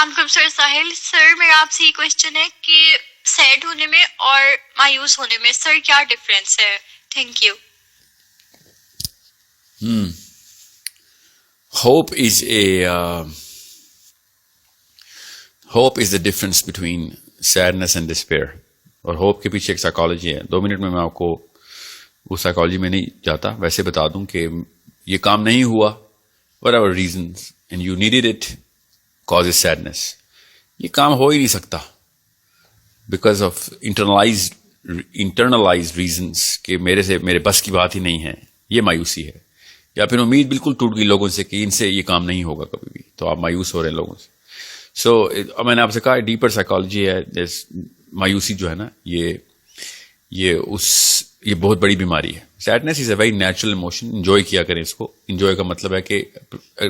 علیکم سر ساحل سر، میرا آپ سے یہ کوشچن ہے کہ سیڈ ہونے میں اور مایوس ہونے میں سر کیا ڈفرینس ہے؟ Thank you. Hope is the difference between sadness and despair. اور ہوپ کے پیچھے ایک سائیکالوجی ہے. 2 منٹ میں آپ کو اس سائیکالوجی میں نہیں جاتا، ویسے بتا دوں کہ یہ کام نہیں ہوا whatever reasons and you needed it causes sadness. یہ کام ہو ہی نہیں سکتا because of internalized reasons کہ میرے بس کی بات ہی نہیں ہے، یہ مایوسی ہے. یا پھر امید بالکل ٹوٹ گئی لوگوں سے کہ ان سے یہ کام نہیں ہوگا کبھی بھی، تو آپ مایوس ہو رہے ہیں لوگوں سے. سو میں نے آپ سے کہا ڈیپر سائیکالوجی ہے. مایوسی جو ہے نا یہ بہت بڑی بیماری ہے. سیڈنس از اے ویری نیچرل ایموشن. انجوائے کیا کریں اس کو. انجوائے کا مطلب ہے کہ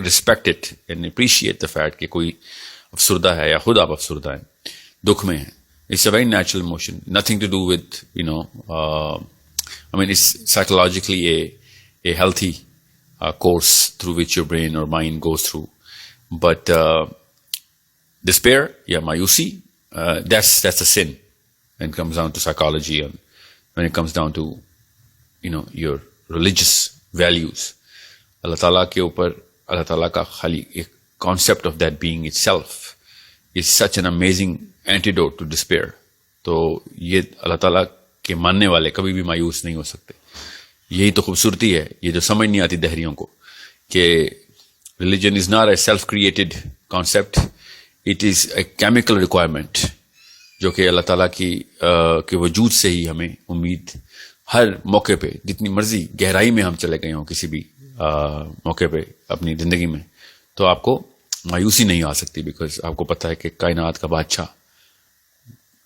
respect it and appreciate the fact کہ کوئی افسردہ ہے یا خود آپ افسردہ ہیں، دکھ میں ہیں. It's a very natural emotion. Nothing to do with it's psychologically a healthy course through which your brain or mind goes through. But despair, mayusi, that's a sin when it comes down to psychology and when it comes down to your religious values. Allah Ta'ala ke upar Allah Ta'ala ka khali ek concept of that being itself is such an amazing antidote to despair. تو یہ اللہ تعالیٰ کے ماننے والے کبھی بھی مایوس نہیں ہو سکتے. یہی تو خوبصورتی ہے. یہ جو سمجھ نہیں آتی دہریوں کو کہ religion is not a self created concept, it is a chemical requirement جو کہ اللہ تعالیٰ کے وجود سے ہی ہمیں امید ہر موقع پہ، جتنی مرضی گہرائی میں ہم چلے گئے ہوں کسی بھی موقع پہ اپنی زندگی میں، تو آپ کو مایوسی نہیں آ سکتی. بیکاز آپ کو پتہ ہے کہ کائنات کا بادشاہ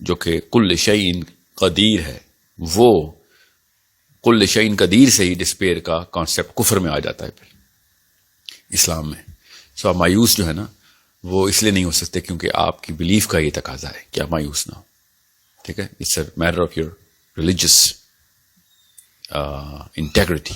جو کہ کل شیء قدیر ہے، وہ کل شیء قدیر سے ہی ڈسپیئر کا کانسیپٹ کفر میں آ جاتا ہے پھر اسلام میں. سو آپ مایوس جو ہے نا وہ اس لیے نہیں ہو سکتے کیونکہ آپ کی بلیف کا یہ تقاضا ہے کہ آپ مایوس نہ ہو. ٹھیک ہے. It's a matter of your religious integrity.